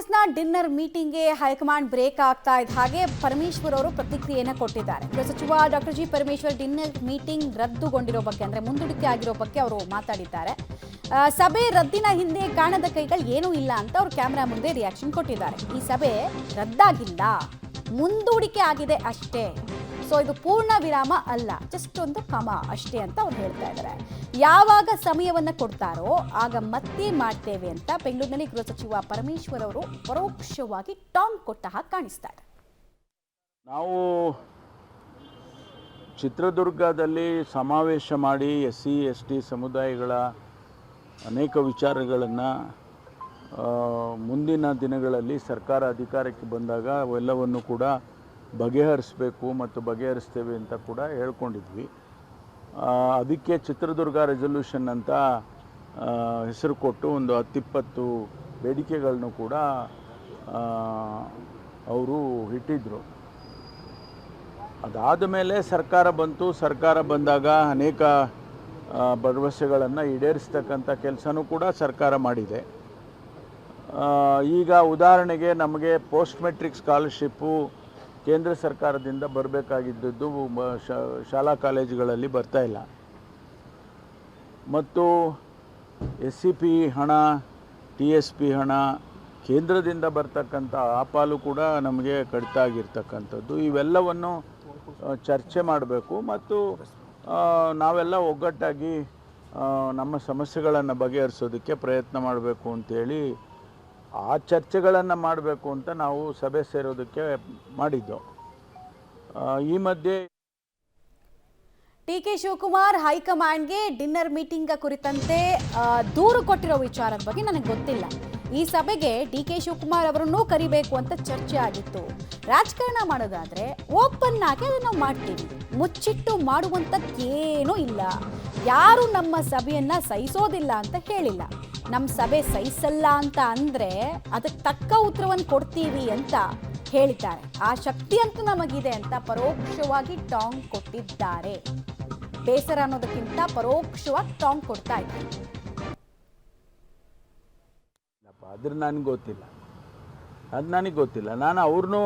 ಕಾಂಗ್ರೆಸ್ನ dinner ಮೀಟಿಂಗ್ಗೆ high command break ಆಗ್ತಾ ಇದ್ದ ಹಾಗೆ ಪರಮೇಶ್ವರ್ ಅವರು ಪ್ರತಿಕ್ರಿಯೆಯನ್ನು ಕೊಟ್ಟಿದ್ದಾರೆ. ಗೃಹ ಸಚಿವ doctor G Parameshwar dinner meeting ರದ್ದುಗೊಂಡಿರೋ ಬಗ್ಗೆ ಅಂದ್ರೆ ಮುಂದೂಡಿಕೆ ಆಗಿರೋ ಬಗ್ಗೆ ಅವರು ಮಾತಾಡಿದ್ದಾರೆ. ಸಭೆ ರದ್ದಿನ ಹಿಂದೆ ಕಾಣದ ಕೈಗಳು ಏನೂ ಇಲ್ಲ ಅಂತ ಅವರು ಕ್ಯಾಮೆರಾ ಮುಂದೆ ರಿಯಾಕ್ಷನ್ ಕೊಟ್ಟಿದ್ದಾರೆ. ಈ ಸಭೆ ರದ್ದಾಗಿಲ್ಲ, ಮುಂದೂಡಿಕೆ ಆಗಿದೆ ಅಷ್ಟೇ. ಸೊ ಇದು ಪೂರ್ಣ ವಿರಾಮ ಅಲ್ಲ, ಜಸ್ಟ್ ಒಂದು ಕಮ ಅಷ್ಟೇ ಅಂತ ಅವ್ರು ಹೇಳ್ತಾ ಇದ್ದಾರೆ. ಯಾವಾಗ ಸಮಯವನ್ನ ಕೊಡ್ತಾರೋ ಆಗ ಮತ್ತೆ ಮಾಡ್ತೇವೆ ಅಂತ ಬೆಂಗಳೂರಿನಲ್ಲಿ ಗೃಹ ಸಚಿವ ಪರಮೇಶ್ವರ್ ಅವರು ಪರೋಕ್ಷವಾಗಿ ಟಾಂಗ್ ಕೊಟ್ಟ ಹಾಗೆ ಕಾಣಿಸ್ತಾ ಇದೆ. ನಾವು ಚಿತ್ರದುರ್ಗದಲ್ಲಿ ಸಮಾವೇಶ ಮಾಡಿ SC ST ಸಮುದಾಯಗಳ ಅನೇಕ ವಿಚಾರಗಳನ್ನು ಮುಂದಿನ ದಿನಗಳಲ್ಲಿ ಸರ್ಕಾರ ಅಧಿಕಾರಕ್ಕೆ ಬಂದಾಗ ಅವೆಲ್ಲವನ್ನು ಕೂಡ ಬಗೆಹರಿಸಬೇಕು ಮತ್ತು ಬಗೆಹರಿಸ್ತೇವೆ ಅಂತ ಕೂಡ ಹೇಳ್ಕೊಂಡಿದ್ವಿ. ಅದಕ್ಕೆ ಚಿತ್ರದುರ್ಗ ರೆಸಲ್ಯೂಷನ್ ಅಂತ ಹೆಸರು ಕೊಟ್ಟು ಒಂದು 10-20 ಬೇಡಿಕೆಗಳನ್ನು ಕೂಡ ಅವರು ಇಟ್ಟಿದ್ದರು. ಅದಾದ ಮೇಲೆ ಸರ್ಕಾರ ಬಂತು. ಸರ್ಕಾರ ಬಂದಾಗ ಅನೇಕ ಭರವಸೆಗಳನ್ನು ಈಡೇರಿಸ್ತಕ್ಕಂಥ ಕೆಲಸನೂ ಕೂಡ ಸರ್ಕಾರ ಮಾಡಿದೆ. ಈಗ ಉದಾಹರಣೆಗೆ ನಮಗೆ ಪೋಸ್ಟ್ ಮೆಟ್ರಿಕ್ ಸ್ಕಾಲರ್ಶಿಪ್ಪು ಕೇಂದ್ರ ಸರ್ಕಾರದಿಂದ ಬರಬೇಕಾಗಿದ್ದದ್ದು ಶಾಲಾ ಕಾಲೇಜುಗಳಲ್ಲಿ ಬರ್ತಾಯಿಲ್ಲ, ಮತ್ತು SCP ಹಣ, TSP ಹಣ ಕೇಂದ್ರದಿಂದ ಬರ್ತಕ್ಕಂಥ ಆ ಪಾಲು ಕೂಡ ನಮಗೆ ಕಡಿತ ಆಗಿರ್ತಕ್ಕಂಥದ್ದು. ಇವೆಲ್ಲವನ್ನು ಚರ್ಚೆ ಮಾಡಬೇಕು ಮತ್ತು ನಾವೆಲ್ಲ ಒಗ್ಗಟ್ಟಾಗಿ ನಮ್ಮ ಸಮಸ್ಯೆಗಳನ್ನು ಬಗೆಹರಿಸೋದಕ್ಕೆ ಪ್ರಯತ್ನ ಮಾಡಬೇಕು ಅಂತೇಳಿ ಆ ಚರ್ಚೆಗಳನ್ನು ಮಾಡಬೇಕು ಅಂತ ನಾವು ಸಭೆ ಸೇರೋದಕ್ಕೆ ಮಾಡಿದ್ದು. ಈ ಮಧ್ಯೆ ಟಿ.ಕೆ. ಶಿವಕುಮಾರ್ ಹೈಕಮಾಂಡ್ಗೆ ಡಿನ್ನರ್ ಮೀಟಿಂಗ್ ಕುರಿತಂತೆ ದೂರು ಕೊಟ್ಟಿರೋ ವಿಚಾರದ ಬಗ್ಗೆ ನನಗೆ ಗೊತ್ತಿಲ್ಲ. ಈ ಸಭೆಗೆ ಡಿ.ಕೆ. ಶಿವಕುಮಾರ್ ಅವರನ್ನೂ ಕರಿಬೇಕು ಅಂತ ಚರ್ಚೆ ಆಗಿತ್ತು. ರಾಜಕಾರಣ ಮಾಡೋದಾದ್ರೆ ಓಪನ್ ಆಗಿ ಅದನ್ನು ಮಾಡ್ತೀವಿ, ಮುಚ್ಚಿಟ್ಟು ಮಾಡುವಂಥದ್ದೇನೂ ಇಲ್ಲ. ಯಾರು ನಮ್ಮ ಸಭೆಯನ್ನ ಸಹಿಸೋದಿಲ್ಲ ಅಂತ ಹೇಳಿಲ್ಲ. ನಮ್ಮ ಸಭೆ ಸಹಿಸಲ್ಲ ಅಂತ ಅಂದರೆ ಅದಕ್ಕೆ ತಕ್ಕ ಉತ್ತರವನ್ನು ಕೊಡ್ತೀವಿ ಅಂತ ಹೇಳಿದ್ದಾರೆ. ಆ ಶಕ್ತಿ ಅಂತೂ ನಮಗಿದೆ ಅಂತ ಪರೋಕ್ಷವಾಗಿ ಟಾಂಗ್ ಕೊಟ್ಟಿದ್ದಾರೆ. ಬೇಸರ ಅನ್ನೋದಕ್ಕಿಂತ ಪರೋಕ್ಷವಾಗಿ ಟಾಂಗ್ ಕೊಡ್ತಾ ಇದ್ದಾರೆ. ಅದ್ರ ನನಗೆ ಗೊತ್ತಿಲ್ಲ. ನಾನು ಅವ್ರನ್ನೂ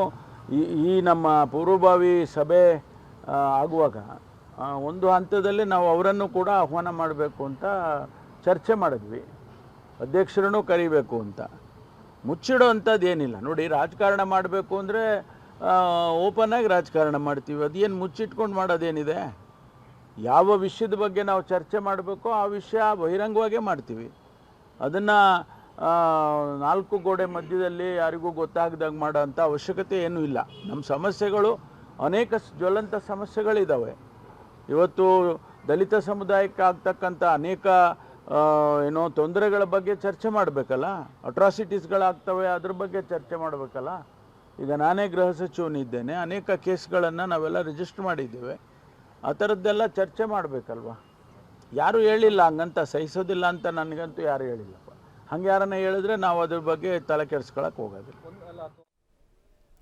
ಈ ನಮ್ಮ ಪೂರ್ವಭಾವಿ ಸಭೆ ಆಗುವಾಗ ಒಂದು ಹಂತದಲ್ಲಿ ನಾವು ಅವರನ್ನು ಕೂಡ ಆಹ್ವಾನ ಮಾಡಬೇಕು ಅಂತ ಚರ್ಚೆ ಮಾಡಿದ್ವಿ. ಅಧ್ಯಕ್ಷರನ್ನು ಕರಿಬೇಕು ಅಂತ. ಮುಚ್ಚಿಡೋ ಅಂಥದ್ದು ಏನಿಲ್ಲ. ನೋಡಿ, ರಾಜಕಾರಣ ಮಾಡಬೇಕು ಅಂದರೆ ಓಪನ್ನಾಗಿ ರಾಜಕಾರಣ ಮಾಡ್ತೀವಿ. ಅದೇನು ಮುಚ್ಚಿಟ್ಕೊಂಡು ಮಾಡೋದೇನಿದೆ? ಯಾವ ವಿಷಯದ ಬಗ್ಗೆ ನಾವು ಚರ್ಚೆ ಮಾಡಬೇಕೋ ಆ ವಿಷಯ ಬಹಿರಂಗವಾಗೇ ಮಾಡ್ತೀವಿ. ಅದನ್ನು 4 ಗೋಡೆ ಮಧ್ಯದಲ್ಲಿ ಯಾರಿಗೂ ಗೊತ್ತಾಗದಾಗ ಮಾಡೋ ಅಂಥ ಅವಶ್ಯಕತೆ ಏನೂ ಇಲ್ಲ. ನಮ್ಮ ಸಮಸ್ಯೆಗಳು ಅನೇಕ ಜ್ವಲಂತ ಸಮಸ್ಯೆಗಳಿದ್ದಾವೆ. ಇವತ್ತು ದಲಿತ ಸಮುದಾಯಕ್ಕೆ ಆಗ್ತಕ್ಕಂಥ ಅನೇಕ ತೊಂದರೆಗಳ ಬಗ್ಗೆ ಚರ್ಚೆ ಮಾಡಬೇಕಲ್ಲ. ಅಟ್ರಾಸಿಟೀಸ್ಗಳಾಗ್ತವೆ, ಅದ್ರ ಬಗ್ಗೆ ಚರ್ಚೆ ಮಾಡಬೇಕಲ್ಲ. ಈಗ ನಾನೇ ಗೃಹ ಸಚಿವನಿದ್ದೇನೆ, ಅನೇಕ ಕೇಸ್ಗಳನ್ನು ನಾವೆಲ್ಲ ರಿಜಿಸ್ಟರ್ ಮಾಡಿದ್ದೇವೆ. ಆ ಥರದ್ದೆಲ್ಲ ಚರ್ಚೆ ಮಾಡಬೇಕಲ್ವ. ಯಾರೂ ಹೇಳಿಲ್ಲ ಹಂಗಂತ, ಸಹಿಸೋದಿಲ್ಲ ಅಂತ ನನಗಂತೂ ಯಾರು ಹೇಳಿಲ್ಲಪ್ಪ. ಹಂಗೆ ಯಾರನ್ನ ಹೇಳಿದ್ರೆ ನಾವು ಅದ್ರ ಬಗ್ಗೆ ತಲೆ ಕೆಡಿಸ್ಕೊಳಕ್ಕೆ ಹೋಗೋದಿಲ್ಲ.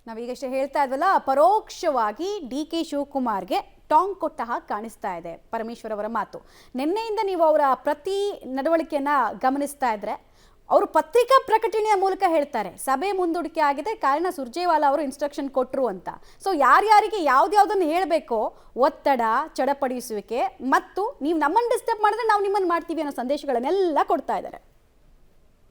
ನಾವೀಗಷ್ಟೇ ಹೇಳ್ತಾ ಇದ್ವಲ್ಲ, ಪರೋಕ್ಷವಾಗಿ ಡಿ.ಕೆ. ಶಿವಕುಮಾರ್ಗೆ ಟಾಂಗ್ ಕೊಟ್ಟ ಹಾಗೆ ಕಾಣಿಸ್ತಾ ಇದೆ ಪರಮೇಶ್ವರ್ ಅವರ ಮಾತು. ನಿನ್ನೆಯಿಂದ ನೀವು ಅವರ ಪ್ರತಿ ನಡವಳಿಕೆಯನ್ನ ಗಮನಿಸ್ತಾ ಇದ್ರೆ ಅವರು ಪತ್ರಿಕಾ ಪ್ರಕಟಣೆಯ ಮೂಲಕ ಹೇಳ್ತಾರೆ ಸಭೆ ಮುಂದೂಡಿಕೆ ಆಗಿದೆ, ಕಾರಣ ಸುರ್ಜೇವಾಲಾ ಅವರು ಇನ್ಸ್ಟ್ರಕ್ಷನ್ ಕೊಟ್ಟರು ಅಂತ. ಸೊ ಯಾರ್ಯಾರಿಗೆ ಯಾವ್ದ್ಯಾವ್ದನ್ನು ಹೇಳಬೇಕೋ, ಒತ್ತಡ, ಚಡಪಡಿಸುವಿಕೆ ಮತ್ತು ನೀವು ನಮ್ಮನ್ನು ಡಿಸ್ಟರ್ಬ್ ಮಾಡಿದ್ರೆ ನಾವು ನಿಮ್ಮನ್ನು ಮಾಡ್ತೀವಿ ಅನ್ನೋ ಸಂದೇಶಗಳನ್ನೆಲ್ಲ ಕೊಡ್ತಾ ಇದ್ದಾರೆ.